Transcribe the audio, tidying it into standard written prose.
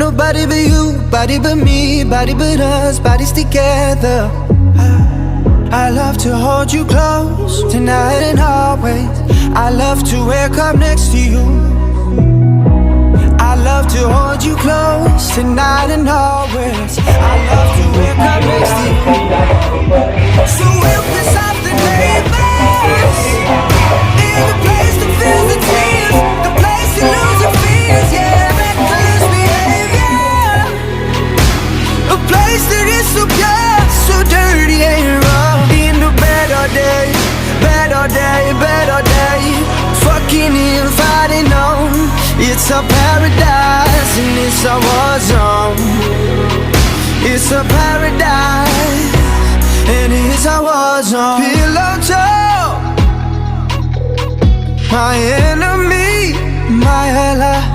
Nobody but you, body but me, body but us, bodies together. I love to hold you close, tonight and always. I love to wake up next to you. I love to hold you close, tonight and always. I love to wake up next to you. So we'll piss off the neighbors, in the place to feel the tears, the place to lose your fears, yeah, reckless behavior. A place that is so pure, so dirty and raw. In the better day, better day, better day. Fucking in, fighting on. It's a paradise and it's a war zone. It's a paradise and it's a war zone. Pillow talk, my enemy, my ally.